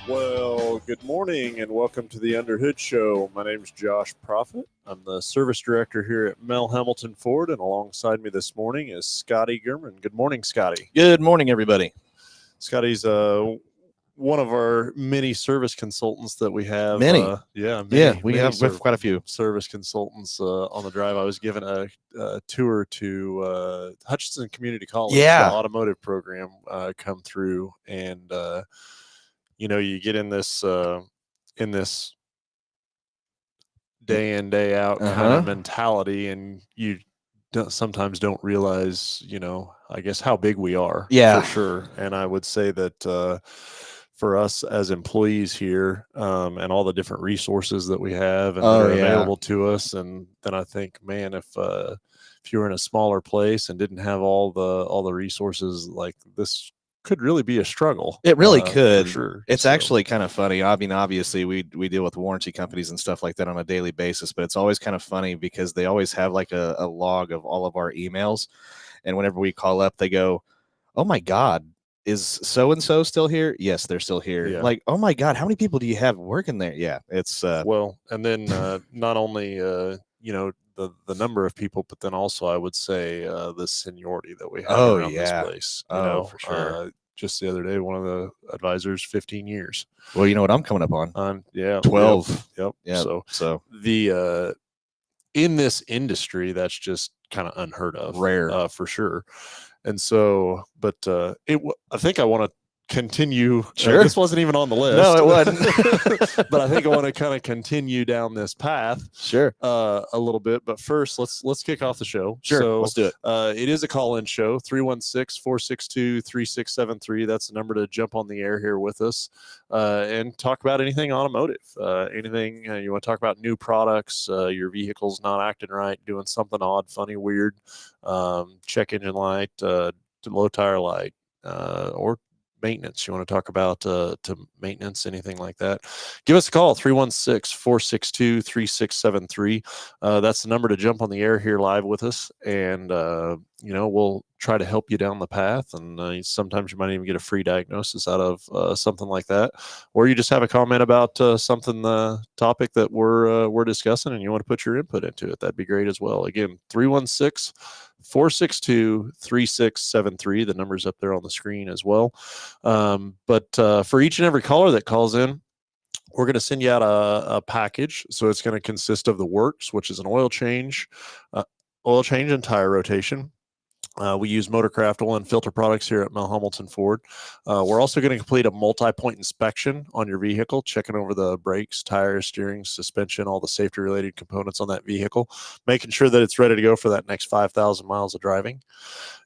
Well, good morning and welcome to the Underhood Show. My name is Josh Profit. I'm the service director here at Mel Hamilton Ford, and alongside me this morning is Scotty Gurman. Good morning, Scotty. Good morning, everybody. Scotty's one of our many service consultants that we have. Many. We have quite a few service consultants on the drive. I was given a tour to Hutchinson Community College, the automotive program, come through, and you get in this day in, day out kind of mentality, and you sometimes don't realize, I guess how big we are. Yeah, for sure. And I would say that for us as employees here, and all the different resources that we have and that are available to us, and then I think, man, if you were in a smaller place and didn't have all the resources like this, could really be a struggle. It really could. For sure. It's actually kind of funny. I mean, obviously we deal with warranty companies and stuff like that on a daily basis, but it's always kind of funny because they always have like a log of all of our emails. And whenever we call up, they go, "Oh my God, is so-and-so still here?" Yes, they're still here. Yeah. Like, "Oh my God, how many people do you have working there?" Yeah, it's well, and then not only, the number of people, but then also I would say the seniority that we have around this place. For sure. Just the other day, one of the advisors, 15 years. Well, you know what I'm coming up on? 12. Yep. So the in this industry, that's just kind of unheard of, rare, for sure. And so, but I think I want to continue. Sure. This wasn't even on the list. No, it wasn't. But I think I want to kind of continue down this path. Sure. A little bit. But first, let's kick off the show. Sure. So, let's do it. It is a call-in show, 316-462-3673. That's the number to jump on the air here with us and talk about anything automotive. Anything you want to talk about, new products, your vehicle's not acting right, doing something odd, funny, weird, check engine light, low tire light, or maintenance. You want to talk about to maintenance, anything like that, give us a call, 316-462-3673. That's the number to jump on the air here live with us, and we'll try to help you down the path, and sometimes you might even get a free diagnosis out of something like that, or you just have a comment about something, the topic that we're discussing, and you want to put your input into it. That'd be great as well. Again, 316-462-3673. The number's up there on the screen as well. But for each and every caller that calls in, we're going to send you out a package. So it's going to consist of the works, which is an oil change and tire rotation. We use Motorcraft oil and filter products here at Mel Hamilton Ford. We're also going to complete a multi-point inspection on your vehicle, checking over the brakes, tires, steering, suspension, all the safety-related components on that vehicle, making sure that it's ready to go for that next 5,000 miles of driving.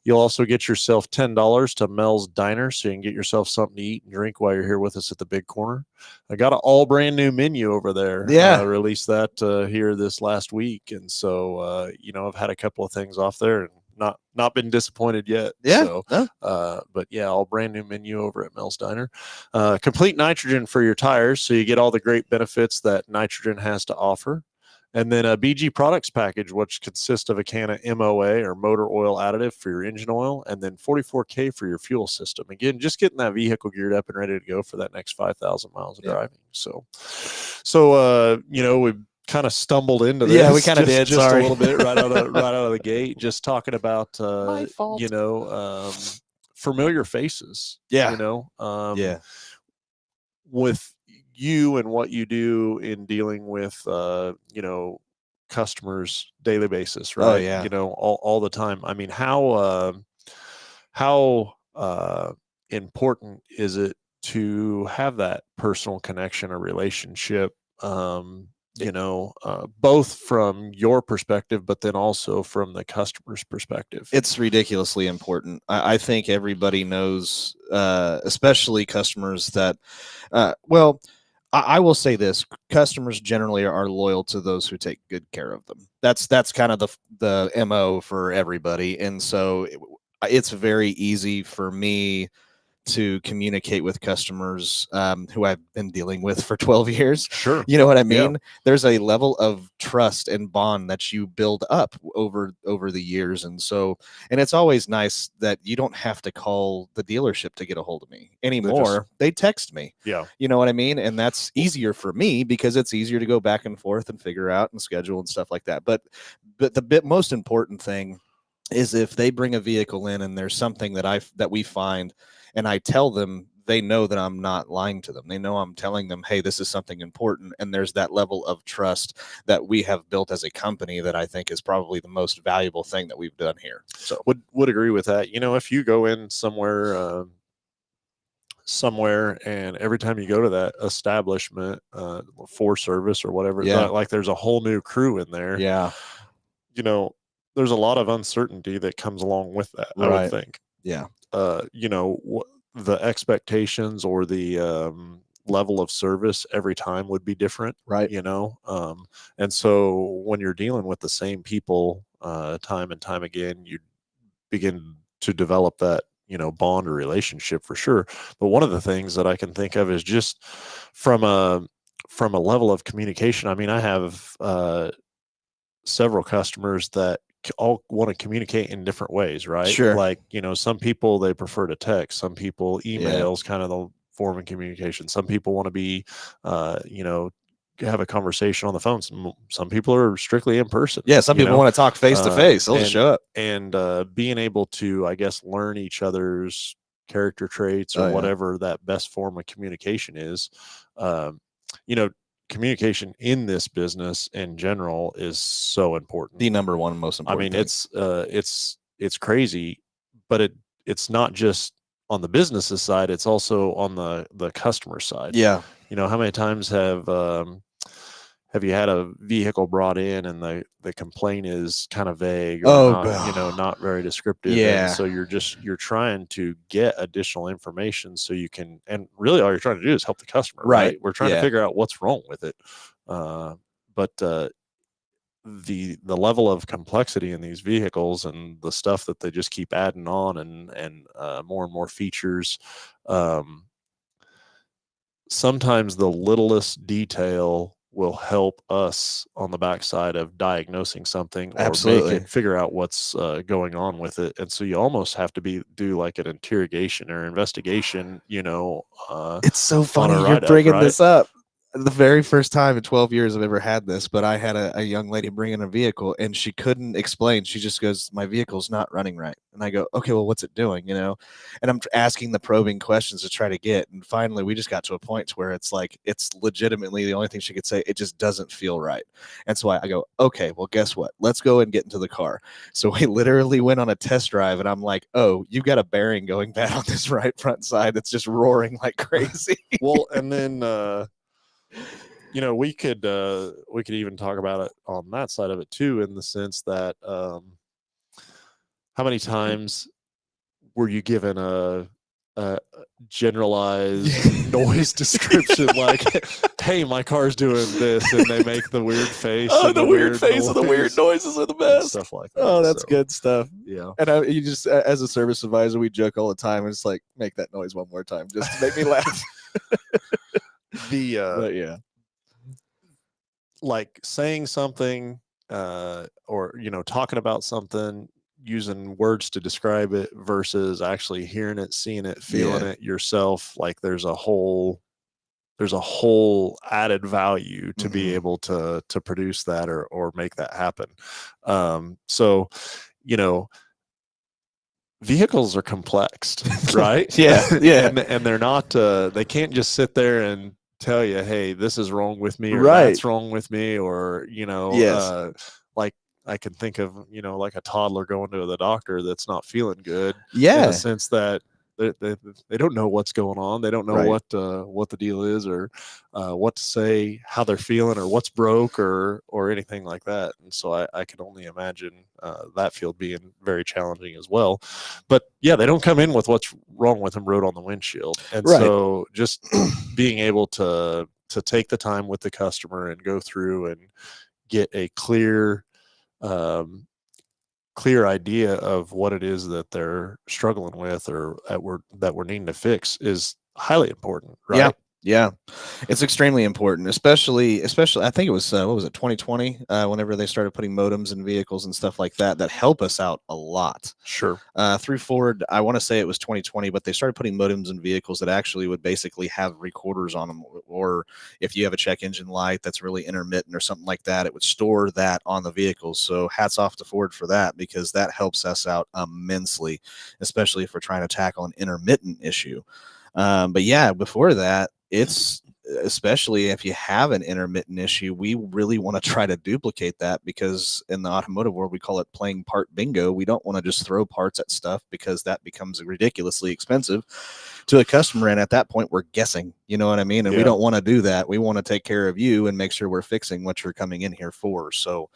You'll also get yourself $10 to Mel's Diner, so you can get yourself something to eat and drink while you're here with us at the Big Corner. I got an all brand new menu over there. Released that here this last week, and so I've had a couple of things off there and not been disappointed yet. But all brand new menu over at Mel's Diner. Complete nitrogen for your tires, so you get all the great benefits that nitrogen has to offer. And then a BG products package, which consists of a can of MOA or motor oil additive for your engine oil, and then 44K for your fuel system. Again, just getting that vehicle geared up and ready to go for that next 5,000 miles of driving. So we kind of stumbled into this. Yeah, we kind of did. Just a little bit right out of the gate, just talking about my fault. Familiar faces. With you and what you do in dealing with customers daily basis, right? All the time. I mean, how important is it to have that personal connection or relationship, both from your perspective, but then also from the customer's perspective? It's ridiculously important. I think everybody knows, especially customers that, I will say this: customers generally are loyal to those who take good care of them. That's kind of the MO for everybody, and so it's very easy for me to communicate with customers who I've been dealing with for 12 years. Sure. You know what I Yeah. mean? There's a level of trust and bond that you build up over the years. And it's always nice that you don't have to call the dealership to get a hold of me anymore. They text me. Yeah. You know what I mean? And that's easier for me because it's easier to go back and forth and figure out and schedule and stuff like that. But the most important thing is if they bring a vehicle in and there's something that we find and I tell them, they know that I'm not lying to them. They know I'm telling them, hey, this is something important. And there's that level of trust that we have built as a company that I think is probably the most valuable thing that we've done here. So would agree with that. If you go in somewhere and every time you go to that establishment for service or whatever, like there's a whole new crew in there. Yeah. There's a lot of uncertainty that comes along with that. I would think. Yeah. The expectations or the level of service every time would be different, right? And so when you're dealing with the same people time and time again, you begin to develop that bond or relationship for sure. But one of the things that I can think of is just from a level of communication. I mean, I have several customers that all want to communicate in different ways, right? Sure. Like, some people, they prefer to text. Some people, emails kind of the form of communication. Some people want to be, have a conversation on the phone. Some people are strictly in person. Yeah. Some people want to talk face to face. They'll show up. And being able to, I guess, learn each other's character traits or whatever that best form of communication is, communication in this business in general is so important. The number one most important. I mean, it's crazy, but it's not just on the business side, it's also on the customer side. Yeah. How many times have you had a vehicle brought in and the complaint is kind of vague or not very descriptive? Yeah. And so you're trying to get additional information so you can, and really all you're trying to do is help the customer, right? We're trying to figure out what's wrong with it. But the level of complexity in these vehicles and the stuff that they just keep adding on and more and more features, sometimes the littlest detail will help us on the backside of diagnosing something or figure out what's going on with it. And so you almost have to do like an interrogation or investigation, it's so funny you're bringing this up. The very first time in 12 years I've ever had this, but I had a young lady bring in a vehicle and she couldn't explain. She just goes, my vehicle's not running right. And I go, okay, well, what's it doing? And I'm asking the probing questions to try to get. And finally, we just got to a point where it's like, it's legitimately the only thing she could say. It just doesn't feel right. And so I go, okay, well, guess what? Let's go and get into the car. So we literally went on a test drive and I'm like, oh, you got a bearing going bad on this right front side. That's just roaring like crazy. Well, and then, we could even talk about it on that side of it too, in the sense that how many times were you given a generalized noise description like, hey, my car's doing this, and they make the weird face. Oh, the weird face and the weird noises are the best. Stuff like that. Oh, that's good stuff. Yeah. And you just, as a service advisor, we joke all the time. It's like, make that noise one more time just to make me laugh. But yeah, like saying something or talking about something, using words to describe it versus actually hearing it, seeing it, feeling it yourself, like there's a whole added value to be able to produce that or make that happen. So vehicles are complex, right? Yeah. And they're not they can't just sit there and tell you, hey, this is wrong with me, or that's wrong with me, or like I can think of like a toddler going to the doctor that's not feeling good, in the sense that they don't know what's going on. They don't know what the deal is, or what to say, how they're feeling, or what's broke, or anything like that. And so I can only imagine that field being very challenging as well. But yeah, they don't come in with what's wrong with them wrote on the windshield. And so just being able to take the time with the customer and go through and get a clear clear idea of what it is that they're struggling with or that we're needing to fix is highly important, Yeah. right? Yeah, it's extremely important, especially I think it was what was it 2020 whenever they started putting modems in vehicles and stuff like that help us out a lot. Sure. Through Ford, I want to say it was 2020, but they started putting modems in vehicles that actually would basically have recorders on them, or if you have a check engine light that's really intermittent or something like that, it would store that on the vehicles. So hats off to Ford for that, because that helps us out immensely, especially if we're trying to tackle an intermittent issue. But yeah, before that, it's especially if you have an intermittent issue, we really want to try to duplicate that, because in the automotive world, we call it playing part bingo. We don't want to just throw parts at stuff, because that becomes ridiculously expensive to a customer. And at that point, we're guessing, you know what I mean? And we Yeah. don't want to do that. We want to take care of you and make sure we're fixing what you're coming in here for. So,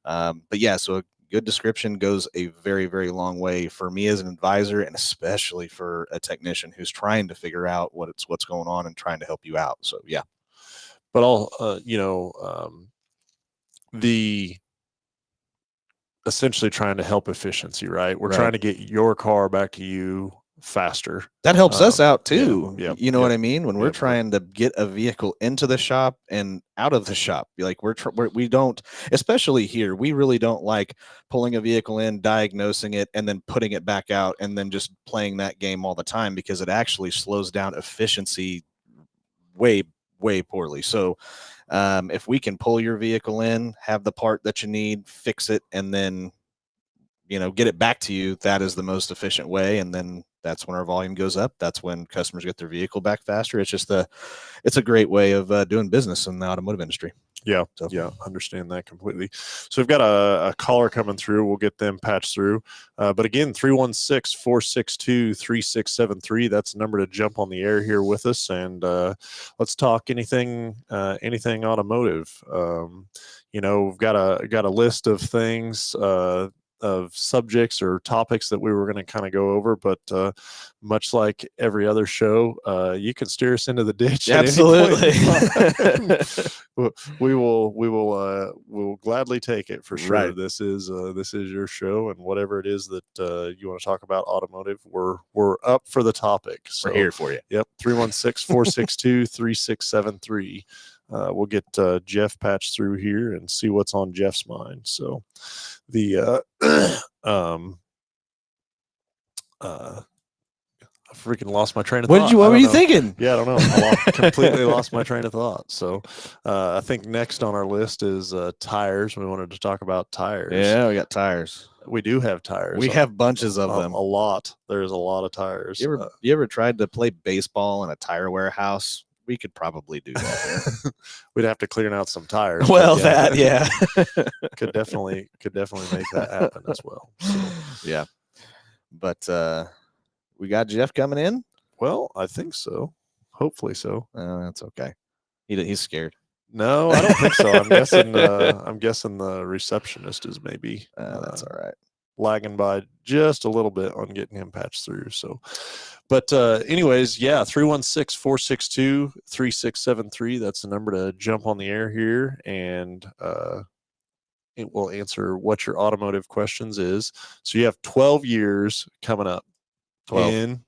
but yeah, so a good description goes a very, very long way for me as an advisor, and especially for a technician who's trying to figure out what's going on and trying to help you out. So yeah. But the essentially trying to help efficiency, right? We're Right. trying to get your car back to you faster. That helps us out too. yeah, You know yep, what I mean? When we're yep. trying to get a vehicle into the shop and out of the shop, like we don't, especially here, we really don't like pulling a vehicle in, diagnosing it, and then putting it back out, and then just playing that game all the time, because it actually slows down efficiency way, way poorly. So if we can pull your vehicle in, have the part that you need, fix it, and then get it back to you, that is the most efficient way. And then that's when our volume goes up. That's when customers get their vehicle back faster. It's a great way of doing business in the automotive industry. Yeah. So. Yeah. Understand that completely. So we've got a caller coming through. We'll get them patched through. But again, 316-462-3673. That's the number to jump on the air here with us. And let's talk anything automotive. We've got a list of things, of subjects or topics that we were going to kind of go over, but much like every other show, you can steer us into the ditch. Absolutely. we will gladly take it for sure. Right. This is your show, and whatever it is that you want to talk about automotive, we're up for the topic. So we're here for you. Yep. 316-462-3673. We'll get Jeff patched through here and see what's on Jeff's mind. So the I freaking lost my train of thought. What were you thinking? Yeah, I don't know. I completely lost my train of thought. So I think next on our list is tires. We wanted to talk about tires. Yeah, we got tires. We do have tires. We have bunches of them. A lot. There's a lot of tires. You ever tried to play baseball in a tire warehouse? We could probably do that. We'd have to clear out some tires. Well, yeah. could definitely make that happen as well. So. Yeah. But we got Jeff coming in? Well, I think so. Hopefully so. That's okay. He's scared. No, I don't think so. I'm guessing the receptionist is maybe that's all right. Lagging by just a little bit on getting him patched through. So, but anyways, yeah, 316-462-3673. That's the number to jump on the air here, and it will answer what your automotive questions is. So you have 12 years coming up. 12.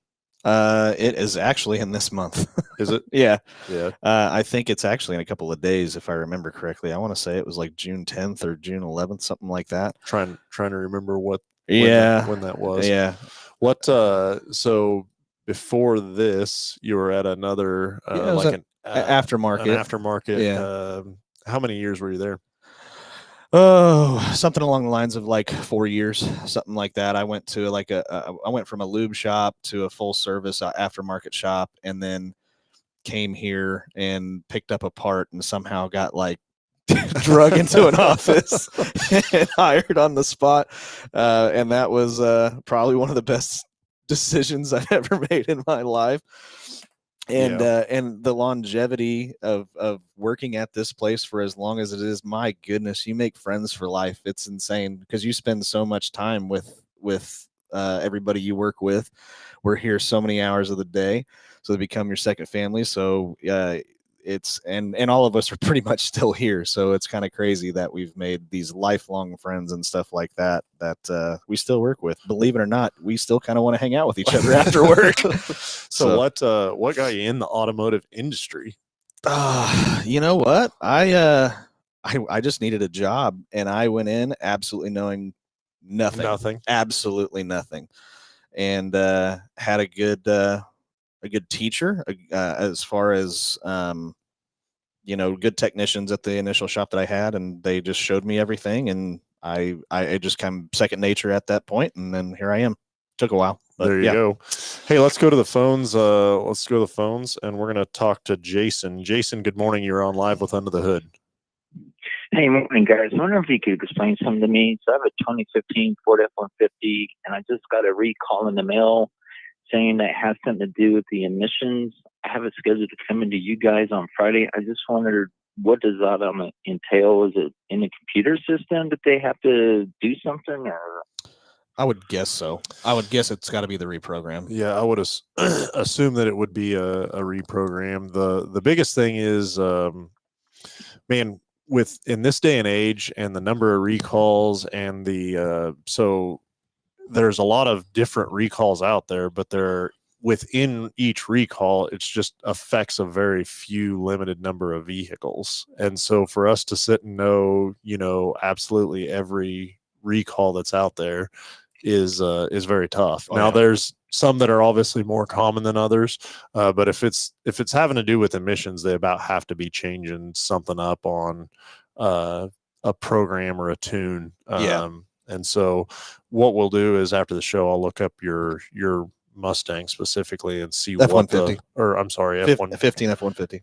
It is actually in this month. Is it? Yeah. Yeah. I think it's actually in a couple of days, if I remember correctly. I want to say it was like June 10th or June 11th, something like that. Trying to remember when that was. Yeah. What so before this you were at another aftermarket. An aftermarket. Yeah. How many years were you there? Oh, something along the lines of like 4 years, something like that. I went to I went from a lube shop to a full service aftermarket shop, and then came here and picked up a part and somehow got like drug into an office and hired on the spot. And that was probably one of the best decisions I've ever made in my life. And and the longevity of working at this place for as long as it is, my goodness, you make friends for life. It's insane because you spend so much time with everybody you work with. We're here so many hours of the day, so they become your second family. So it's and all of us are pretty much still here. So it's kind of crazy that we've made these lifelong friends and stuff like that we still work with. Believe it or not, we still kind of want to hang out with each other after work. So what got you in the automotive industry? You know what? I just needed a job, and I went in absolutely knowing nothing. Absolutely nothing. And had a good teacher as far as good technicians at the initial shop that I had, and they just showed me everything, and I just kind of second nature at that point, and then here I am. Took a while. But there you go. Hey, let's go to the phones. And we're going to talk to Jason. Jason, good morning. You're on live with Under the Hood. Hey, morning, guys. I wonder if you could explain something to me. So I have a 2015 Ford F-150, and I just got a recall in the mail saying that it has something to do with the emissions. I have it scheduled to come into you guys on Friday. I just wondered, what does that entail? Is it in the computer system that they have to do something, or? I would guess so. I would guess it's got to be the reprogram. Yeah, I would assume that it would be a reprogram. The biggest thing is, man, in this day and age, and the number of recalls, and so there's a lot of different recalls out there, but they're within each recall, it's just affects a very few limited number of vehicles. And so for us to sit and know, absolutely every recall that's out there is very tough. Now, there's some that are obviously more common than others, but if it's having to do with emissions, they about have to be changing something up on a program or a tune. And so what we'll do is after the show, I'll look up your Mustang specifically and see F-150. F-150 F-150.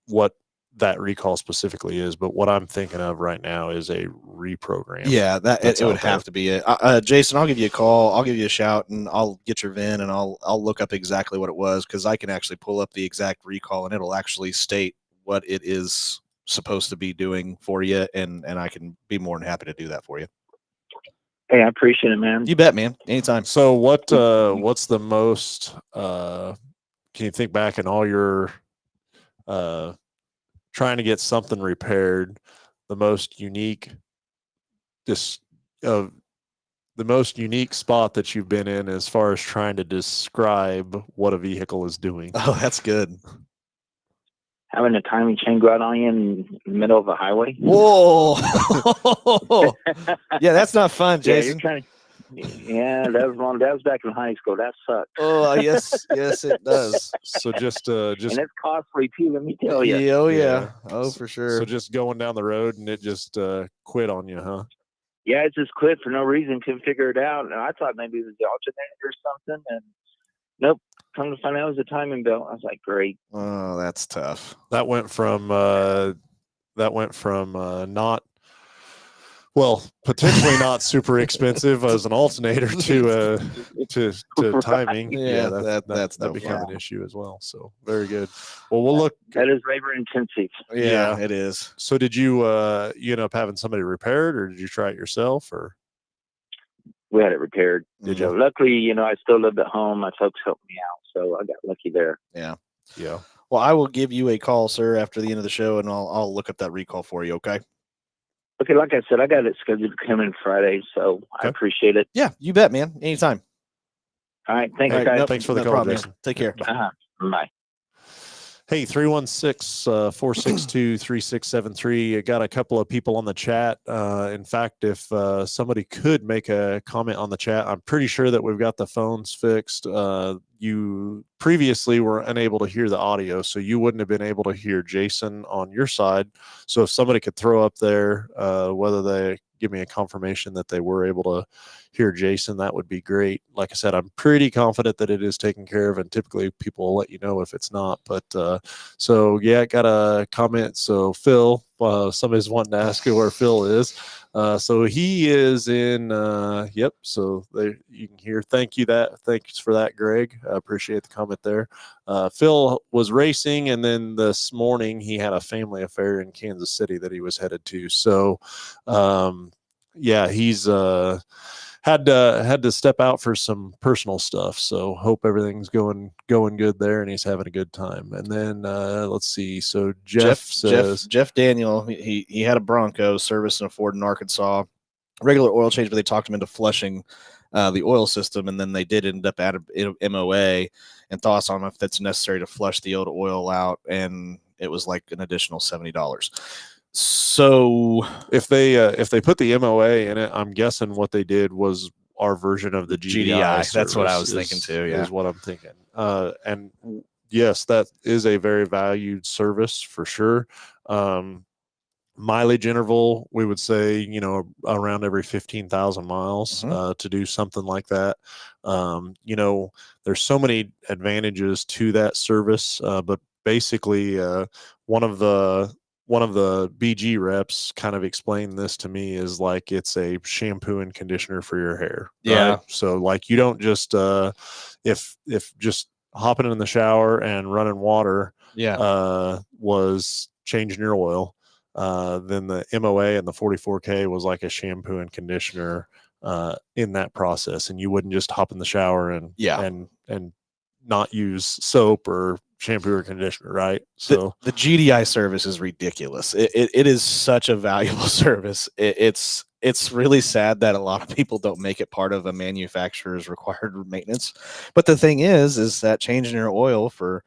What that recall specifically is, but what I'm thinking of right now is a reprogram. Yeah, it would have to be it. Jason, I'll give you a call. I'll give you a shout, and I'll get your VIN, and I'll look up exactly what it was, because I can actually pull up the exact recall, and it'll actually state what it is supposed to be doing for you, and I can be more than happy to do that for you. Hey, I appreciate it, man. You bet, man. Anytime. So what's the most can you think back in all your trying to get something repaired, the most unique spot that you've been in as far as trying to describe what a vehicle is doing? Oh, that's good. Having a timing chain go out on you in the middle of a highway. Whoa. Yeah, that's not fun, Jason. Yeah, that was back in high school. That sucked. Oh, yes, it does. So just and it's costly too, let me tell you. Yeah. Oh, for sure. So just going down the road and it just quit on you, huh? Yeah, it just quit for no reason. Couldn't figure it out. And I thought maybe it was the alternator or something. And nope. Come to find out it was a timing belt. I was like, great. Oh, that's tough. That went from not, well, potentially not super expensive as an alternator to timing. Yeah, that's that become an issue as well. So very good. Well, we'll look. That is labor intensive. Yeah, it is. So did you end up having somebody repaired, or did you try it yourself, or? We had it repaired. Did you? Luckily, I still lived at home. My folks helped me out, so I got lucky there. Yeah. Well, I will give you a call, sir, after the end of the show, and I'll look up that recall for you. Okay. Okay, like I said, I got it scheduled to come in Friday, so I appreciate it. Yeah, you bet, man. Anytime. All right, thanks, guys. Thanks for the call, problem, Jason. Man. Take care. Bye. Hey, 316-462-3673. I got a couple of people on the chat. In fact, if somebody could make a comment on the chat, I'm pretty sure that we've got the phones fixed. You previously were unable to hear the audio, so you wouldn't have been able to hear Jason on your side. So if somebody could throw up there, whether they give me a confirmation that they were able to hear Jason, that would be great. Like I said, I'm pretty confident that it is taken care of, and typically people will let you know if it's not. But so yeah, got a comment. So Phil, somebody's wanting to ask you where Phil is. So he is in. Yep. So you can hear. Thanks for that, Greg. I appreciate the comment there. Phil was racing, and then this morning he had a family affair in Kansas City that he was headed to. So, yeah, he's had to step out for some personal stuff. So hope everything's going good there, and he's having a good time. And then let's see. So Jeff says Jeff Daniel, he had a Bronco service in a Ford in Arkansas, regular oil change, but they talked him into flushing the oil system, and then they did end up at a MOA, and thoughts on if that's necessary to flush the old oil out, and it was like an additional $70. So if they put the MOA in it, I'm guessing what they did was our version of the GDI. That's what I was thinking too. Yeah, is what I'm thinking. And yes, that is a very valued service for sure. Mileage interval, we would say, around every 15,000 miles to do something like that. There's so many advantages to that service, but basically one of the BG reps kind of explained this to me is like it's a shampoo and conditioner for your hair. Yeah. Right? So like you don't just if just hopping in the shower and running water was changing your oil, then the MOA and the 44K was like a shampoo and conditioner in that process, and you wouldn't just hop in the shower and not use soap or shampoo or conditioner, right? So the GDI service is ridiculous. It is such a valuable service. It's really sad that a lot of people don't make it part of a manufacturer's required maintenance. But the thing is that changing your oil for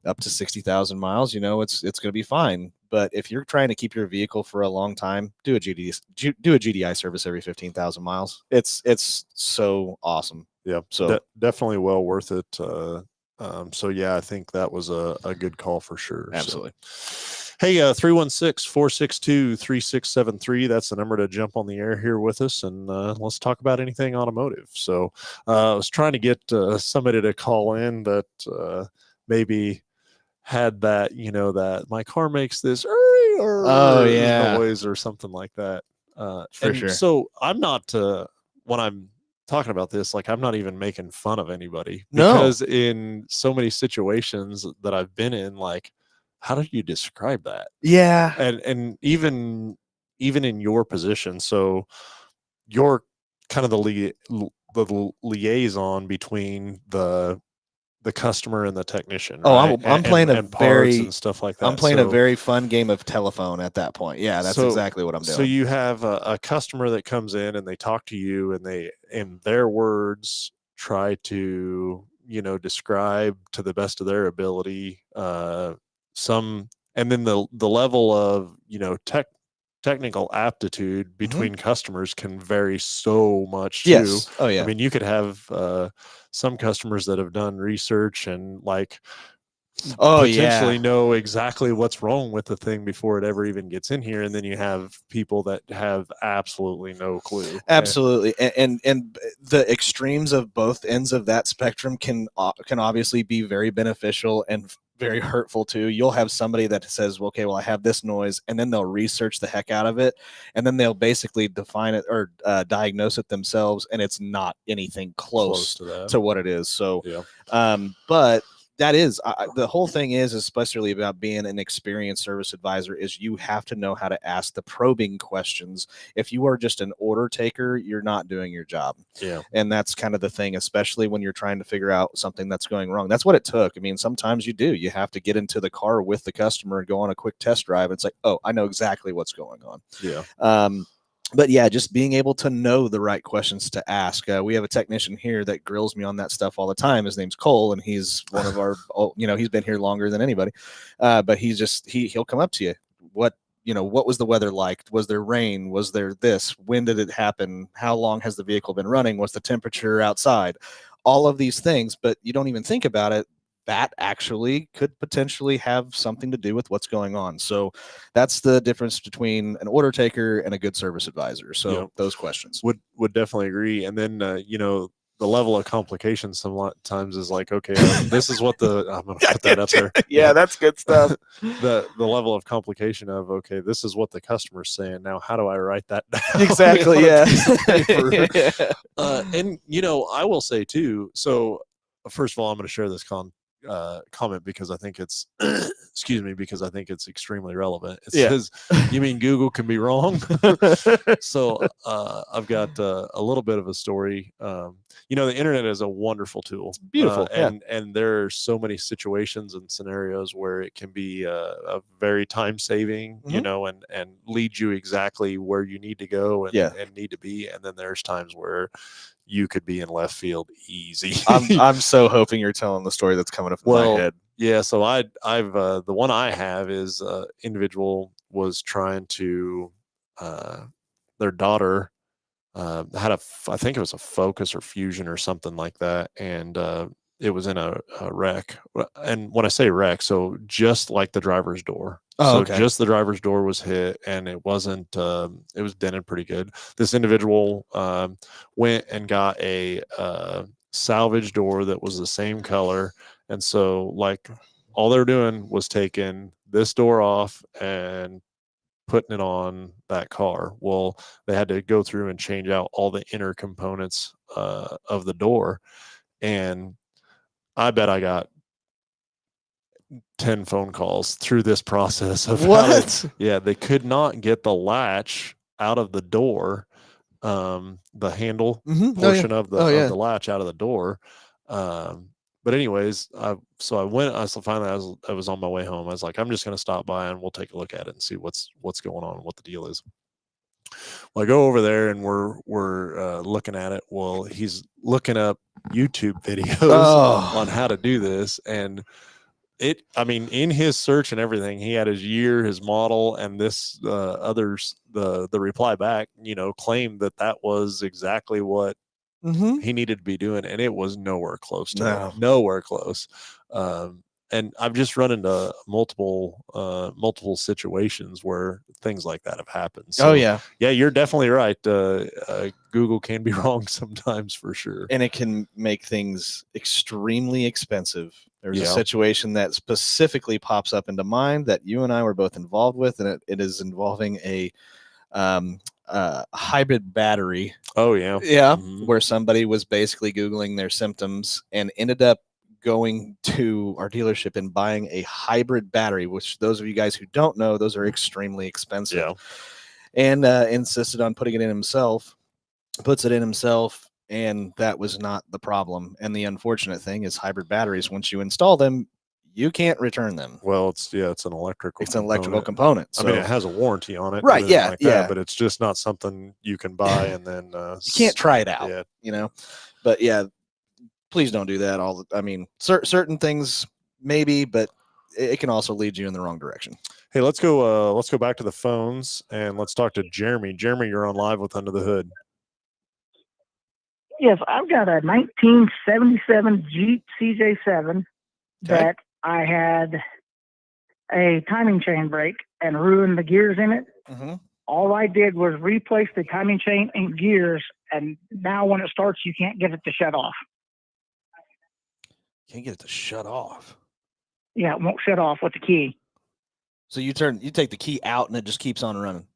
up to 60,000 miles, it's going to be fine. But if you're trying to keep your vehicle for a long time, do a GDI service every 15,000 miles. It's so awesome. Yeah, so definitely well worth it. So yeah, I think that was a good call for sure. Absolutely. So, hey, 316-462-3673. That's the number to jump on the air here with us, and let's talk about anything automotive. So I was trying to get somebody to call in that maybe had that, that my car makes this noise or something like that. For sure. So I'm not when I'm talking about this, like I'm not even making fun of anybody, No. because in so many situations that I've been in, like, how do you describe that? Yeah. And even in your position, so you're kind of the liaison between the customer and the technician. Oh, right? I'm playing and parts and stuff like that. I'm playing a very fun game of telephone at that point. Yeah, that's exactly what I'm doing. So you have a customer that comes in and they talk to you, and they, in their words, try to, describe to the best of their ability and then the level of, technical aptitude between customers can vary so much too. Yes. Oh yeah. I mean, you could have some customers that have done research and potentially know exactly what's wrong with the thing before it ever even gets in here, and then you have people that have absolutely no clue. Absolutely. And the extremes of both ends of that spectrum can obviously be very beneficial and very hurtful too. You'll have somebody that says, okay, well, I have this noise, and then they'll research the heck out of it, and then they'll basically define it or diagnose it themselves, and it's not anything close to what it is. So but that is the whole thing is especially about being an experienced service advisor, is you have to know how to ask the probing questions. If you are just an order taker, you're not doing your job. Yeah. And that's kind of the thing, especially when you're trying to figure out something that's going wrong. That's what it took. I mean, sometimes you have to get into the car with the customer and go on a quick test drive. It's like, oh, I know exactly what's going on. Yeah. But yeah, just being able to know the right questions to ask. We have a technician here that grills me on that stuff all the time. His name's Cole, and he's one of our, he's been here longer than anybody. But he'll come up to you. What was the weather like? Was there rain? Was there this? When did it happen? How long has the vehicle been running? What's the temperature outside? All of these things, but you don't even think about it. That actually could potentially have something to do with what's going on. So that's the difference between an order taker and a good service advisor. So those questions would definitely agree. And then, the level of complications sometimes is like, okay, this is what I'm going to put that up there. Yeah, that's good stuff. The level of complication of, okay, this is what the customer's saying. Now, how do I write that down? Exactly. Yeah. And, I will say too, so first of all, I'm going to share this comment because I think it's excuse me, because I think it's extremely relevant. It Yeah. says, "You mean Google can be wrong?" So I've got a little bit of a story. The internet is a wonderful tool. Beautiful, yeah. And there are so many situations and scenarios where it can be a very time saving, Mhm. and lead you exactly where you need to go and, Yeah. and need to be. And then there's times where you could be in left field easy. I'm so hoping you're telling the story that's coming up in my head. Yeah, so I've the one I have is individual was trying to their daughter had I think it was a Focus or Fusion or something like that, and it was in a wreck. And when I say wreck, so just like the driver's door. Oh, So okay. just the driver's door was hit, and it wasn't. It was dented pretty good. This individual went and got a salvage door that was the same color, and so like all they're doing was taking this door off and putting it on that car. Well, they had to go through and change out all the inner components of the door, and I bet I got 10 phone calls through this process of What? yeah, they could not get the latch out of the door, the handle Mhm. portion of the Oh, yeah. latch out of the door. But anyways, I went. Finally I was on my way home. I was like, I'm just gonna stop by and we'll take a look at it and see what's going on, what the deal is. Well, I go over there and we're looking at it. Well, he's looking up YouTube videos on how to do this, and I mean, in his search and everything, he had his year, his model, and this others the reply back, claimed that was exactly what Mhm. he needed to be doing, and it was nowhere close to No. it. Nowhere close. And I've just run into multiple situations where things like that have happened. So, Oh, yeah. yeah, you're definitely right. Google can be wrong sometimes, for sure. And it can make things extremely expensive. There's a Yeah. situation that specifically pops up into mind that you and I were both involved with, and it is involving a hybrid battery. Oh, yeah. Yeah. Mhm. Where somebody was basically Googling their symptoms and ended up going to our dealership and buying a hybrid battery, which those of you guys who don't know, those are extremely expensive. Yeah. And insisted on putting it in himself, puts it in himself, and that was not the problem. And the unfortunate thing is hybrid batteries, once you install them, you can't return them. Well, it's an electrical. It's an electrical component. I mean, it has a warranty on it, Right, and everything yeah, like yeah. that, but it's just not something you can buy and then you can't try it out. Yeah. But yeah, please don't do that. Certain things maybe, but it can also lead you in the wrong direction. Hey, let's go back to the phones and let's talk to Jeremy. Jeremy, you're on live with Under the Hood. Yes, I've got a 1977 Jeep CJ7 that I had a timing chain break and ruined the gears in it. Mm-hmm. All I did was replace the timing chain and gears, and now when it starts, you can't get it to shut off. Can't get it to shut off. Yeah, it won't shut off with the key. So you take the key out and it just keeps on running.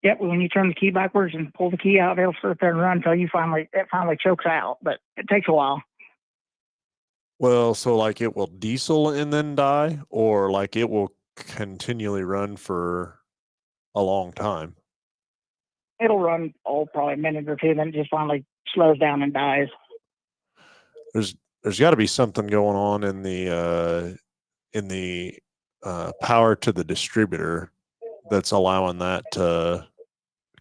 Yep, when you turn the key backwards and pull the key out, it'll sit there and run until it finally chokes out, but it takes a while. Well, so like it will diesel and then die, or like it will continually run for a long time? It'll run probably a minute or two, then it just finally slows down and dies. There's got to be something going on in the power to the distributor that's allowing that to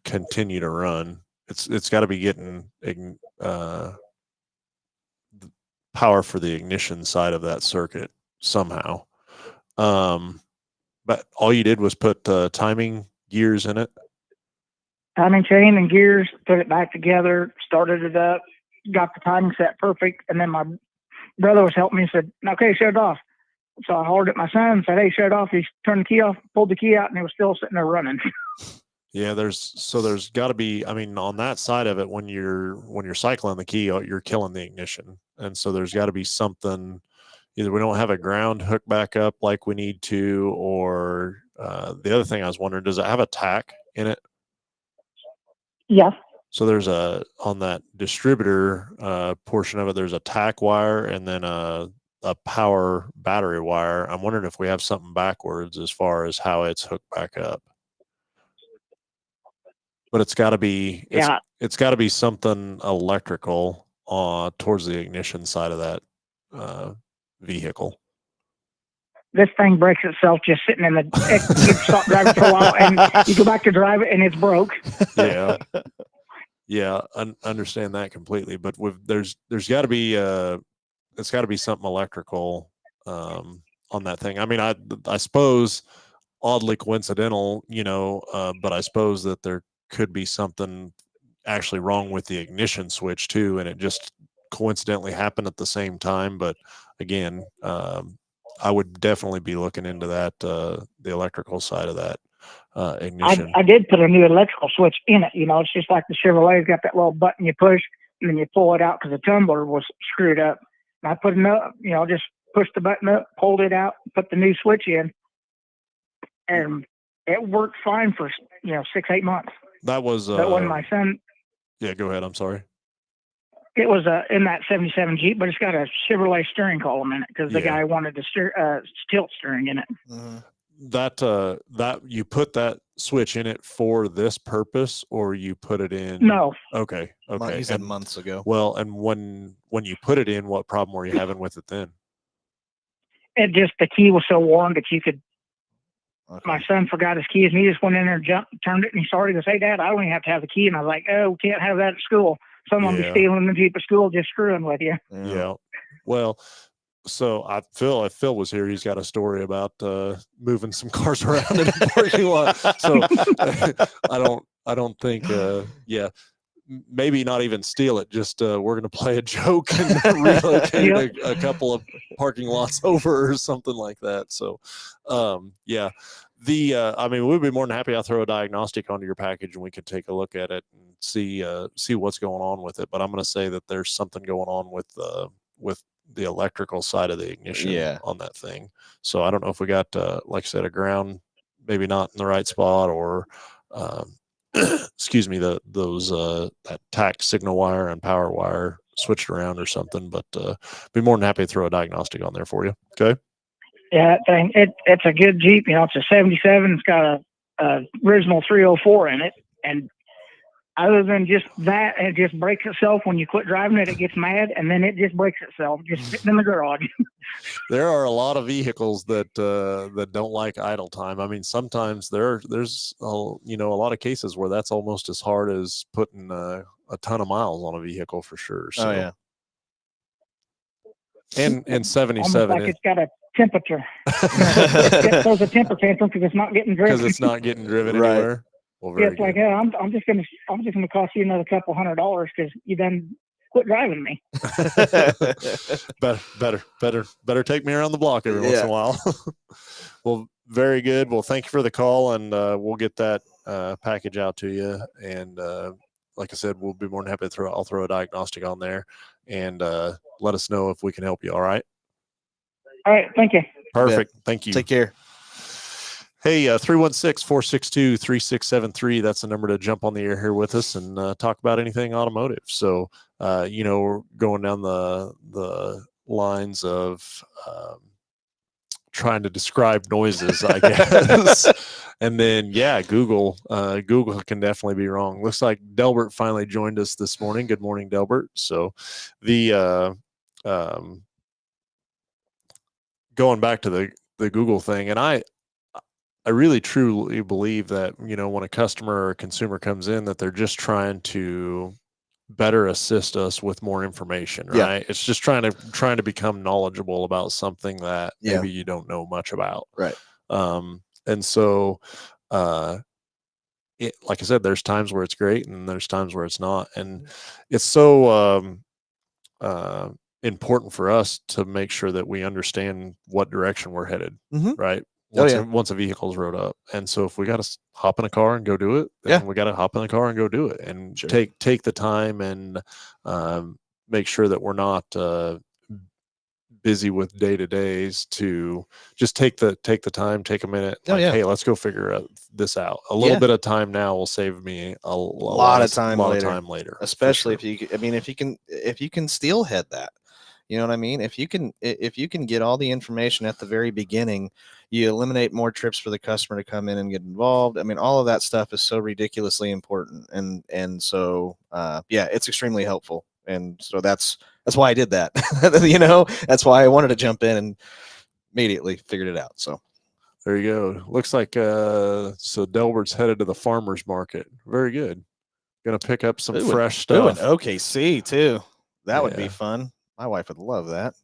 continue to run. It's got to be getting power for the ignition side of that circuit somehow. But all you did was put timing gears in it. Timing chain and gears, put it back together, started it up, got the timing set perfect, and then my brother was helping me and said, "Okay, shut it off." So I hollered at my son and said, "Hey, shut it off." He turned the key off, pulled the key out, and it was still sitting there running. Yeah, there's got to be, I mean, on that side of it, when you're cycling the key, you're killing the ignition. And so there's got to be something, either we don't have a ground hook back up like we need to, or the other thing I was wondering, does it have a tack in it? Yeah. So there's on that distributor portion of it, there's a tack wire and then a a power battery wire. I'm wondering if we have something backwards as far as how it's hooked back up. But it's got to be Yeah. it's got to be something electrical towards the ignition side of that vehicle. This thing breaks itself just sitting in the. You stop driving for a while, and you go back to drive it, and it's broke. Yeah, yeah, understand that completely. But there's got to be it's got to be something electrical on that thing. I mean, I suppose oddly coincidental, but I suppose that there could be something actually wrong with the ignition switch too, and it just coincidentally happened at the same time. But again, I would definitely be looking into that, the electrical side of that ignition. I did put a new electrical switch in it. It's just like the Chevrolet's got that little button you push, and then you pull it out because the tumbler was screwed up. And I put another, just pushed the button up, pulled it out, put the new switch in, and it worked fine for 6-8 months. That was but when my son, yeah, go ahead. I'm sorry. it was in that 77 Jeep, but it's got a Chevrolet steering column in it because the guy wanted to tilt steering in it. Mm-hmm. That you put that switch in it for this purpose, or you put it in? No. Okay. He said months ago. Well, and when you put it in, what problem were you having with it then? It just, the key was so worn that you could. Okay. My son forgot his keys, and he just went in there and turned it, and he started to say, "Dad, I don't even have to have the key." And I was like, "Oh, we can't have that at school. Someone will be stealing the Jeep at school, just screwing with you." Yeah. Well, so if Phil was here, he's got a story about moving some cars around in the parking lot. So I don't think maybe not even steal it. Just we're going to play a joke and relocate a couple of parking lots over or something like that. So, yeah. I mean, we'd be more than happy. I'll throw a diagnostic onto your package and we could take a look at it and see what's going on with it. But I'm going to say that there's something going on with the electrical side of the ignition on that thing. So I don't know if we got, like I said, a ground, maybe not in the right spot, or excuse me, that tack signal wire and power wire switched around or something. But be more than happy to throw a diagnostic on there for you. Okay. Yeah, that thing, it's a good Jeep. It's a 77. It's got a original 304 in it. And other than just that, it just breaks itself when you quit driving it. It gets mad, and then it just breaks itself, just sitting in the garage. There are a lot of vehicles that don't like idle time. I mean, sometimes there's a lot of cases where that's almost as hard as putting a ton of miles on a vehicle for sure. So. Oh yeah. And 77. Almost like it's got a temperature. It throws a temper tantrum because it's not getting driven. Because it's not getting driven Right. anywhere. Well, very it's like, hey, I'm just gonna cost you another couple $100 because you done quit driving me. better take me around the block every once in a while. Well, very good. Well, thank you for the call, and we'll get that package out to you. And like I said, we'll be more than happy to I'll throw a diagnostic on there, and let us know if we can help you. All right. All right. Thank you. Perfect. Thank you. Take care. Hey, 316-462-3673. That's the number to jump on the air here with us and talk about anything automotive. So, going down the lines of trying to describe noises, I guess. And then, Google can definitely be wrong. Looks like Delbert finally joined us this morning. Good morning, Delbert. So the going back to the Google thing, and I really truly believe that, when a customer or a consumer comes in, that they're just trying to better assist us with more information, right? Yeah. It's just trying to become knowledgeable about something that maybe you don't know much about. Right. And so, like I said, there's times where it's great and there's times where it's not. And it's so important for us to make sure that we understand what direction we're headed, right? Once a vehicle's rode up. And so if we got to hop in a car and go do it, then we got to hop in the car and go do it, and take the time and make sure that we're not busy with day-to-days, to just take the time, take a minute. Hey, let's go figure this out. A little bit of time now will save me a lot of time later. Especially if you can steelhead that. You know what I mean? If you can get all the information at the very beginning, you eliminate more trips for the customer to come in and get involved. I mean, all of that stuff is so ridiculously important, and so yeah, it's extremely helpful. And so that's why I did that. That's why I wanted to jump in and immediately figured it out. So There you go. Looks like so Delbert's headed to the farmer's market. Very good. Gonna pick up some fresh Ooh, and stuff. OKC too. That would be Yeah. fun. My wife would love that.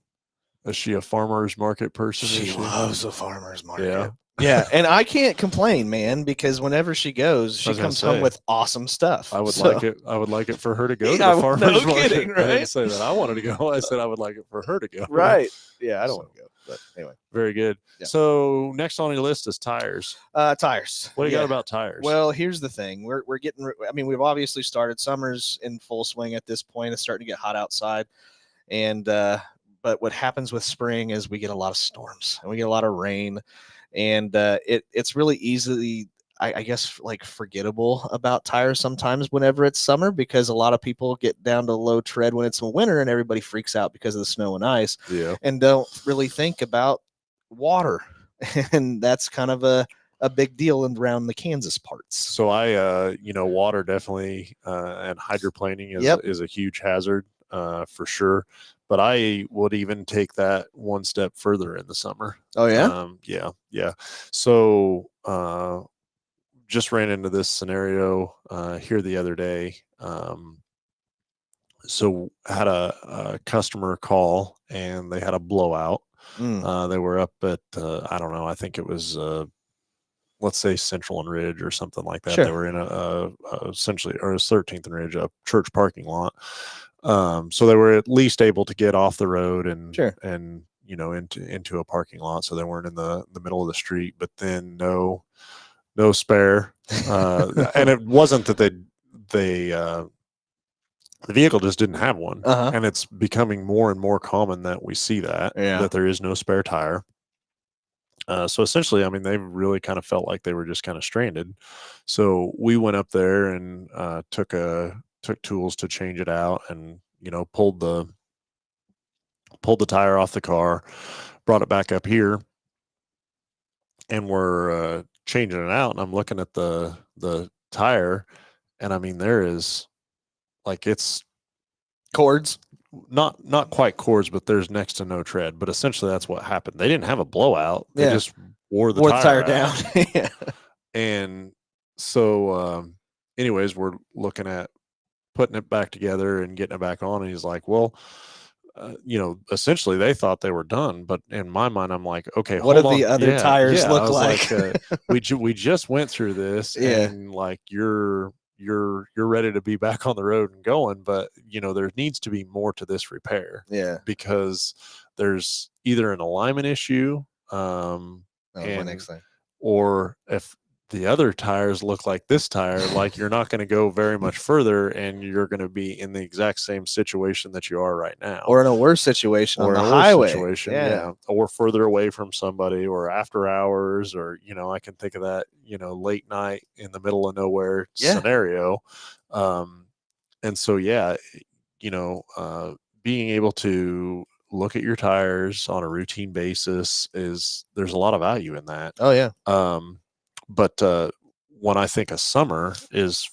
Is she a farmer's market person? She Is loves a farmer's market. Yeah. Yeah, and I can't complain, man, because whenever she goes, she was gonna comes home say, with awesome stuff. I would So- like it. I would like it for her to go to Yeah, the farmer's no market. kidding, I right? didn't say that I wanted to go. I said I would like it for her to go. Right. Yeah, I don't So- want to go. But anyway. Very good. Yeah. So next on your list is tires. Tires. What do you Yeah. got about tires? Well, here's the thing. We're getting I mean, we've obviously started summer's in full swing at this point. It's starting to get hot outside. And but what happens with spring is we get a lot of storms and we get a lot of rain. And it's really easily I guess like forgettable about tires sometimes whenever it's summer, because a lot of people get down to low tread when it's winter and everybody freaks out because of the snow and ice yeah. and don't really think about water. And that's kind of a big deal around the Kansas parts. So I, water definitely and hydroplaning is a huge hazard for sure. But I would even take that one step further in the summer. Oh yeah. Yeah. So just ran into this scenario here the other day. So had a customer call and they had a blowout. They were up at I don't know. I think it was let's say Central and Ridge or something like that. Sure. They were in a essentially, or 13th and Ridge, a church parking lot. So they were at least able to get off the road and Sure. and into a parking lot, so they weren't in the middle of the street. But then no spare, and it wasn't that the vehicle just didn't have one. Uh-huh. And it's becoming more and more common that we see that there is no spare tire. So essentially, I mean, they really kind of felt like they were just kind of stranded. So we went up there and took tools to change it out, and pulled the tire off the car, brought it back up here, and we're changing it out. And I'm looking at the tire, and I mean, there is it's Cords. not quite cords, but there's next to no tread. But essentially, that's what happened. They didn't have a blowout. They just wore the tire down. out. Yeah. And so, anyways, we're looking at putting it back together and getting it back on. And he's like, well, essentially they thought they were done. But in my mind, I'm like, okay, what hold do the on. other tires I look was like? We just went through this, and you're ready to be back on the road and going. But there needs to be more to this repair. Yeah. Because there's either an alignment issue, My next thing. or if the other tires look like this tire, you're not going to go very much further, and you're going to be in the exact same situation that you are right now, Or in a worse situation or on the in a worse highway. situation, or further away from somebody, or after hours, or I can think of that late night in the middle of nowhere scenario. And so being able to look at your tires on a routine basis there's a lot of value in that. Oh yeah. But when I think of summer,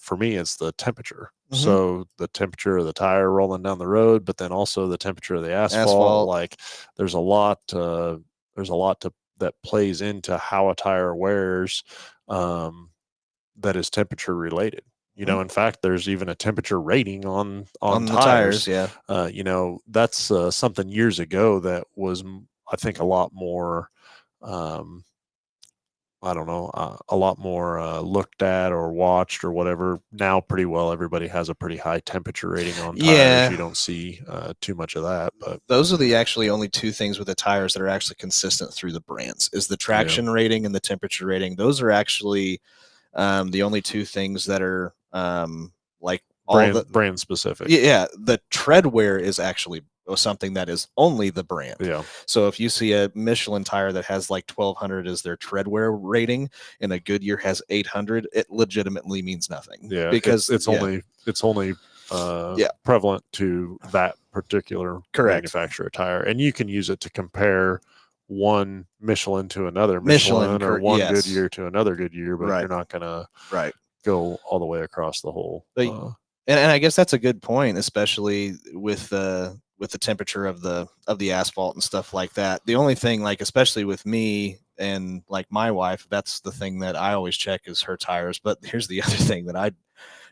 for me, it's the temperature. Mhm. So the temperature of the tire rolling down the road, but then also the temperature of the asphalt. There's a lot that plays into how a tire wears, that is temperature related. In fact, there's even a temperature rating on the tires. Yeah. That's something years ago that was, I think, a lot more, I don't know, a lot more looked at or watched or whatever. Now, pretty well, everybody has a pretty high temperature rating on tires. Yeah. You don't see too much of that, but Those are the actually only two things with the tires that are actually consistent through the brands, is the traction rating and the temperature rating. Those are actually the only two things that are brand specific. Yeah, the tread wear is actually something that is only the brand. Yeah. So if you see a Michelin tire that has 1200 as their tread wear rating and a Goodyear has 800, it legitimately means nothing. Yeah, because it's only prevalent to that particular Correct. manufacturer tire, and you can use it to compare one Michelin to another Michelin, or one yes. Goodyear to another Goodyear, but Right. you're not going to Right. go all the way across the whole. But- And I guess that's a good point, especially with the temperature of the asphalt and stuff like that. The only thing, like especially with me and like my wife, that's the thing that I always check is her tires. But here's the other thing that I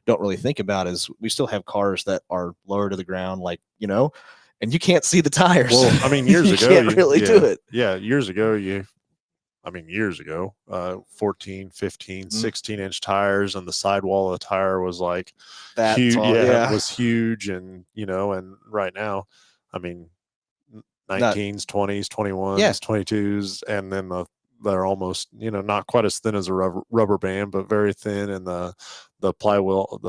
don't really think about is we still have cars that are lower to the ground, like, you know, and you can't see the tires. Well, I mean, years you ago, can't really do it. Yeah, years ago, years ago, 14, 15, 16-inch tires, and the sidewall of the tire was like That huge. tall, Yeah, it was huge. And, and right now, I mean, 19s, 20s, 21s, 22s, and then they're almost, not quite as thin as a rubber band, but very thin. And the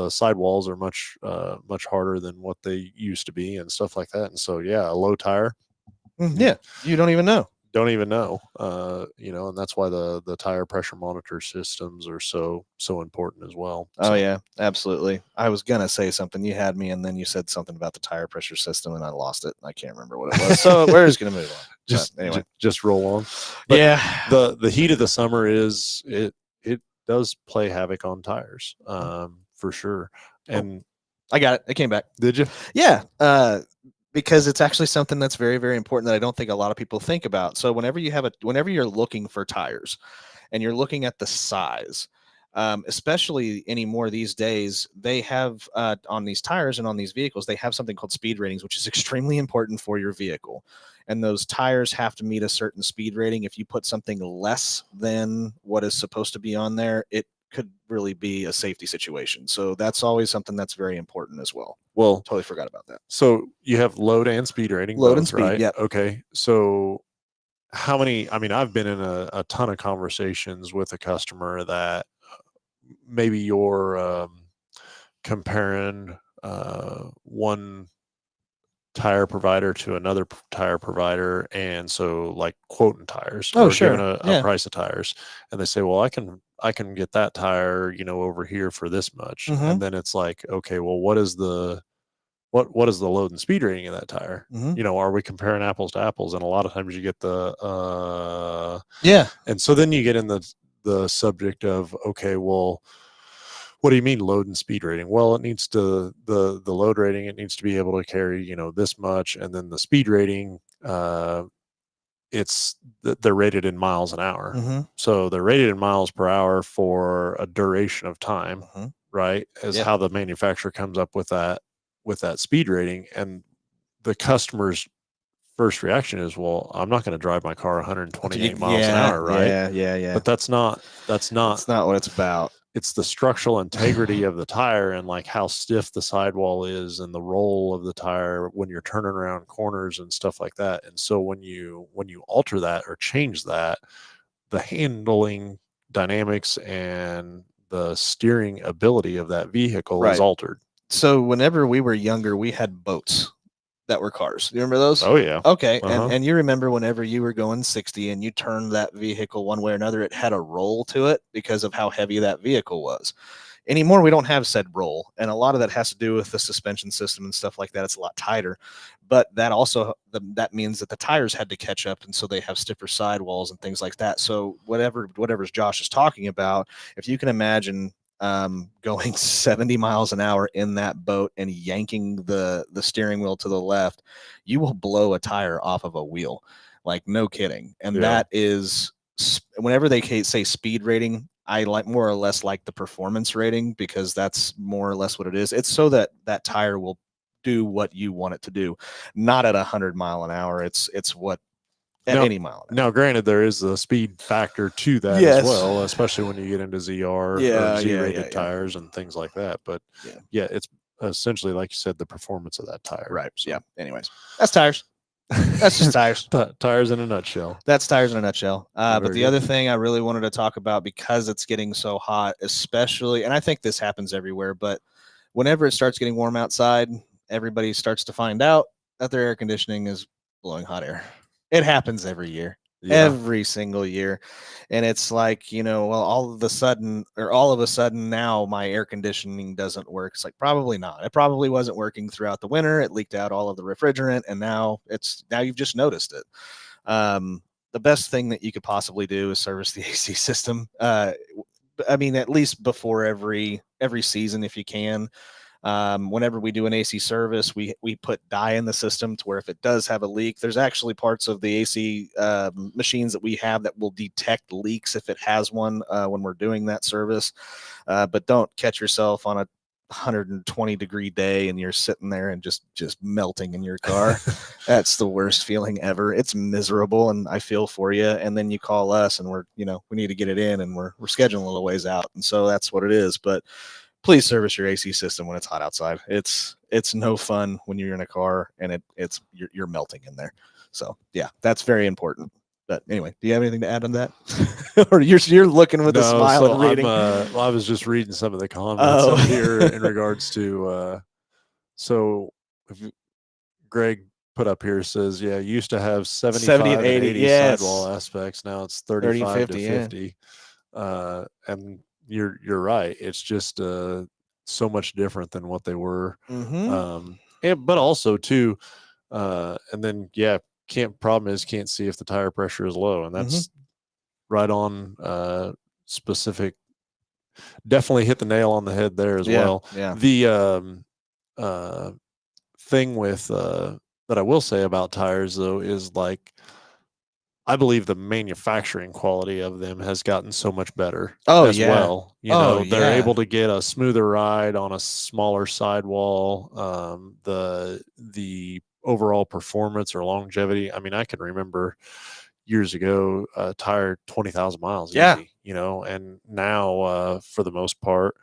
sidewalls are much harder than what they used to be and stuff like that. And so, yeah, a low tire. Yeah, you don't even know. Don't even know, and that's why the tire pressure monitor systems are so important as well. Oh yeah, absolutely. I was gonna say something, you had me, and then you said something about the tire pressure system, and I lost it. I can't remember what it was. So we're just gonna move on. Anyway, just roll on. But yeah, the heat of the summer is it does play havoc on tires, for sure. And I got it. It came back. Did you? Yeah. Because it's actually something that's very, very important that I don't think a lot of people think about. So whenever you're looking for tires and you're looking at the size, especially anymore these days, they have on these tires and on these vehicles, they have something called speed ratings, which is extremely important for your vehicle. And those tires have to meet a certain speed rating. If you put something less than what is supposed to be on there, it could really be a safety situation. So that's always something that's very important as well. Well, Totally forgot about that. So you have load and speed rating. Load both, and speed, right? yep. Okay. So how many? I mean, I've been in a ton of conversations with a customer that maybe you're comparing one tire provider to another tire provider, and so like quoting tires, Oh, or sure. giving a price of tires, and they say, well, I can get that tire, over here for this much. Mhm. And then it's like, okay, well, what is the load and speed rating of that tire? Mhm. Are we comparing apples to apples? And a lot of times you get Yeah. and so then you get in the subject of, okay, well, what do you mean load and speed rating? Well, it needs to the load rating, it needs to be able to carry, this much. And then the speed rating, they're rated in miles an hour. Mhm. So they're rated in miles per hour for a duration of time, Mhm. right? As Yeah. how the manufacturer comes up with that speed rating. And the customer's first reaction is, well, I'm not going to drive my car 128 miles an hour, right? Yeah. But that's not That's not what it's about. it's the structural integrity of the tire, and like how stiff the sidewall is, and the roll of the tire when you're turning around corners and stuff like that. And so when you alter that or change that, the handling dynamics and the steering ability of that vehicle Right. is altered. So whenever we were younger, we had boats that were cars. You remember those? Oh yeah. Okay. Uh-huh. And you remember whenever you were going 60 and you turned that vehicle one way or another, it had a roll to it because of how heavy that vehicle was. Anymore, we don't have said roll. And a lot of that has to do with the suspension system and stuff like that. It's a lot tighter. But that also, that means that the tires had to catch up. And so they have stiffer sidewalls and things like that. So whatever Josh is talking about, if you can imagine going 70 miles an hour in that boat and yanking the steering wheel to the left, you will blow a tire off of a wheel. Like, no kidding. And that is, whenever they say speed rating, I like more or less like the performance rating, because that's more or less what it is. It's so that that tire will do what you want it to do, not at 100 mile an hour. It's what at any mile. Now, granted, there is a speed factor to that Yes. as well, especially when you get into ZR or Z-rated tires and things like that. But yeah, it's essentially, like you said, the performance of that tire. Right. So, Yeah. Anyways, that's tires. That's just tires. Tires in a nutshell. That's tires in a nutshell. But Very the good. other thing I really wanted to talk about, because it's getting so hot, especially, and I think this happens everywhere, but whenever it starts getting warm outside, everybody starts to find out that their air conditioning is blowing hot air. It happens every year. Yeah. every single year. And it's like, well, all of a sudden now my air conditioning doesn't work. It's like, probably not. It probably wasn't working throughout the winter. It leaked out all of the refrigerant, and now you've just noticed it. The best thing that you could possibly do is service the AC system. I mean, at least before every season, if you can. Whenever we do an AC service, we put dye in the system to where if it does have a leak, there's actually parts of the AC machines that we have that will detect leaks if it has one when we're doing that service. But don't catch yourself on a 120-degree day and you're sitting there and just melting in your car. That's the worst feeling ever. It's miserable, and I feel for you. And then you call us and we need to get it in, and we're scheduling a little ways out, and so that's what it is. But please service your AC system when it's hot outside. It's no fun when you're in a car and you're melting in there. So yeah, that's very important. But anyway, do you have anything to add on that? Or you're looking with a smile and reading? I was just reading some of the comments up here in regards to. Greg put up here says, yeah, used to have 75 and 80 sidewall aspects. Now it's 35 to 50. Yeah. And you're right. It's just so much different than what they were. But also too, and then problem is can't see if the tire pressure is low, and that's right on specific. Definitely hit the nail on the head there as well. Yeah. The thing with that I will say about tires though is like, I believe the manufacturing quality of them has gotten so much better as well. They're able to get a smoother ride on a smaller sidewall. The overall performance or longevity. I mean, I can remember years ago, a tire 20,000 miles easy, and now for the most part,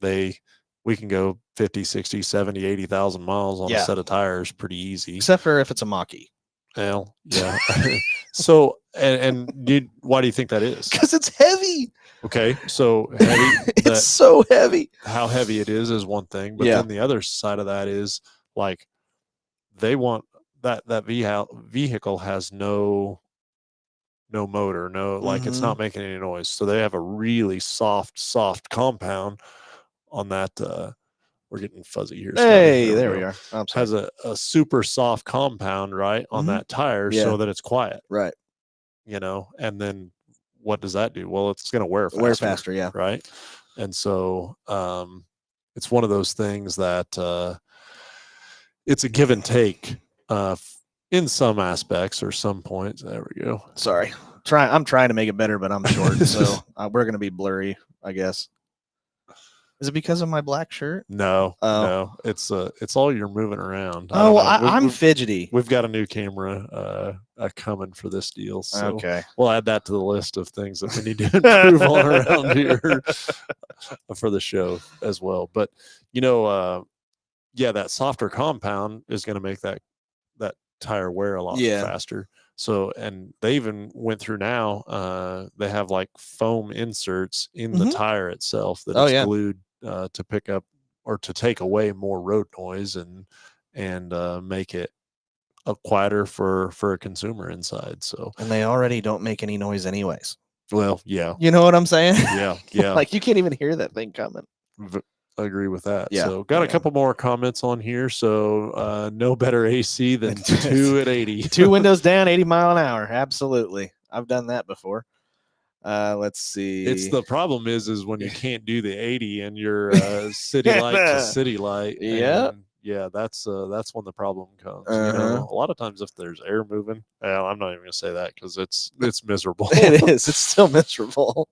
we can go 50, 60, 70, 80,000 miles on a set of tires pretty easy. Except for if it's a Mach-E. Well, yeah. So, why do you think that is? Because it's heavy. Okay, so heavy. It's so heavy. How heavy it is one thing, but then the other side of that is like they want that vehicle has no motor, like it's not making any noise. So they have a really soft compound on that. We're getting fuzzy here. Hey, there we are. Has a super soft compound, right, on that tire so that it's quiet. Right. And then what does that do? Well, it's going to wear faster. Yeah. Right. And so it's one of those things that it's a give and take in some aspects or some points. There we go. Sorry. I'm trying to make it better, but I'm short. So we're going to be blurry, I guess. Is it because of my black shirt? No, no. It's all you're moving around. I'm fidgety. We've got a new camera coming for this deal. So okay. We'll add that to the list of things that we need to improve on around here for the show as well. But that softer compound is going to make that tire wear a lot faster. So, and they even went through now, they have like foam inserts in the tire itself that is glued to pick up or to take away more road noise and make it quieter for a consumer inside. So, and they already don't make any noise anyways. Well, yeah. You know what I'm saying? Yeah. Like you can't even hear that thing coming. I agree with that. Yeah. So got a couple more comments on here. So no better AC than 2 at 80. 2 windows down, 80 mile an hour. Absolutely. I've done that before. Let's see. It's the problem is when you can't do the 80 and you're city light to city light. Yeah. Yeah, that's when the problem comes. A lot of times if there's air moving, I'm not even gonna say that because it's miserable. It is. It's still miserable.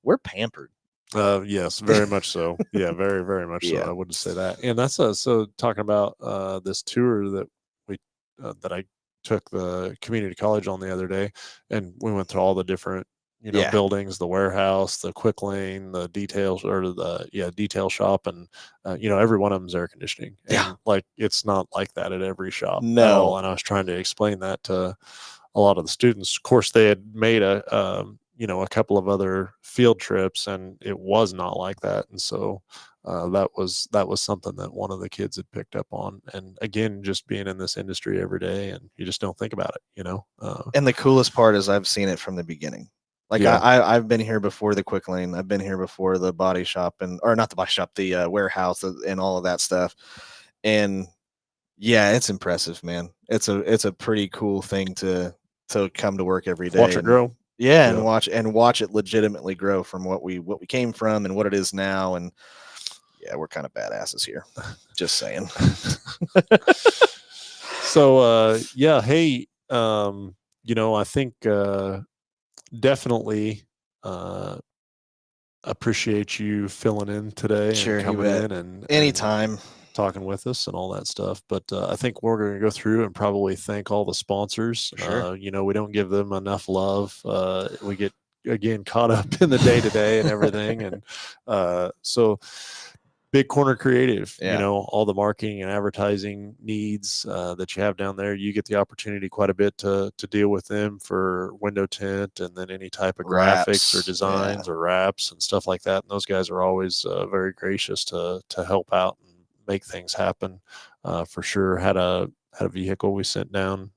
We're pampered. Yes, very much so. Yeah, very, very much so. I wouldn't say that. And that's so talking about this tour that that I took the community college on the other day, and we went through all the different buildings, the warehouse, the quick lane, the details or the detail shop, and every one of them is air conditioning. And like it's not like that at every shop. No. And I was trying to explain that to a lot of the students. Of course, they had made a couple of other field trips and it was not like that. And so that was something that one of the kids had picked up on. And again, just being in this industry every day, and you just don't think about it, you know. And the coolest part is I've seen it from the beginning. Like Yeah. I've been here before the Quick Lane. I've been here before the body shop or not the body shop, the warehouse and all of that stuff. And yeah, it's impressive, man. It's a pretty cool thing to come to work every day. Watch it and- grow. Yeah, Yeah. and watch it legitimately grow from what we came from and what it is now. And yeah, we're kind of badasses here. Just saying. So yeah, hey, you know, I think definitely appreciate you filling in today Sure, and you coming bet. in and Anytime. talking with us and all that stuff. But I think we're going to go through and probably thank all the sponsors. Sure. You know, we don't give them enough love. We get again caught up in the day to day and everything, and so Big Corner Creative, Yeah. you know, all the marketing and advertising needs that you have down there, you get the opportunity quite a bit to deal with them for window tint and then any type of graphics or Wraps, designs or wraps and stuff like that. And those guys are always very gracious to help out and make things happen. For sure, had a vehicle we sent down.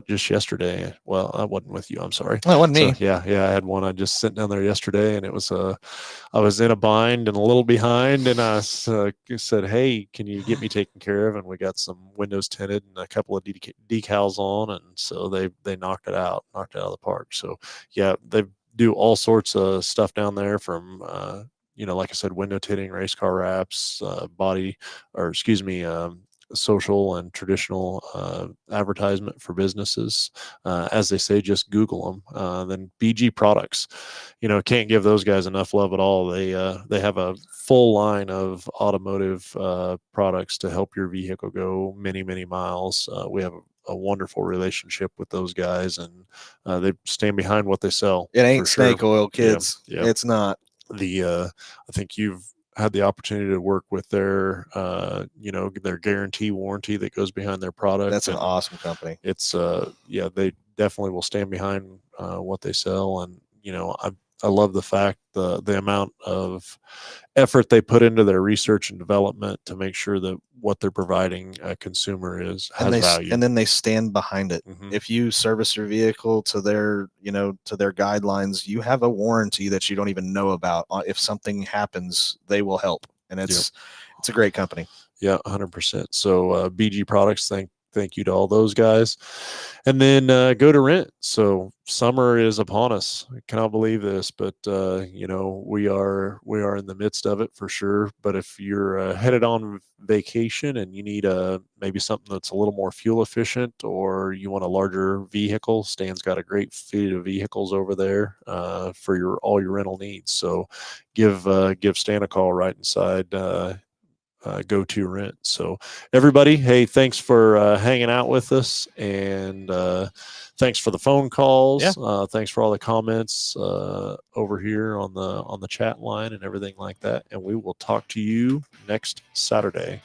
Just yesterday? Well, I wasn't with you. I'm sorry. Oh, it wasn't So me. yeah, I had one. I just sent down there yesterday, and it was I was in a bind and a little behind, and I said, "Hey, can you get me taken care of?" And we got some windows tinted and a couple of decals on, and so they knocked it out of the park. So yeah, they do all sorts of stuff down there from you know, like I said, window tinting, race car wraps, social and traditional advertisement for businesses. As they say, just Google them. Then BG Products, you know, can't give those guys enough love at all. They have a full line of automotive products to help your vehicle go many miles. We have a wonderful relationship with those guys, and they stand behind what they sell. It ain't for sure. snake oil, kids. Yeah. It's not. I think you've had the opportunity to work with their you know, their guarantee warranty that goes behind their product. That's an and awesome company. it's yeah, they definitely will stand behind what they sell. And you know, I love the fact the amount of effort they put into their research and development to make sure that what they're providing a consumer has value. And then they stand behind it. Mhm. If you service your vehicle to their guidelines, you have a warranty that you don't even know about. If something happens, they will help. And it's a great company. Yeah, 100%. So BG Products, thank you to all those guys. And then Go to Rent. So summer is upon us. I cannot believe this, but you know, we are in the midst of it for sure. But if you're headed on vacation and you need maybe something that's a little more fuel efficient, or you want a larger vehicle, Stan's got a great fleet of vehicles over there for all your rental needs. So give Stan a call right inside Go to Rent. So everybody, hey, thanks for hanging out with us, and thanks for the phone calls. Yeah. Thanks for all the comments over here on the chat line and everything like that. And we will talk to you next Saturday.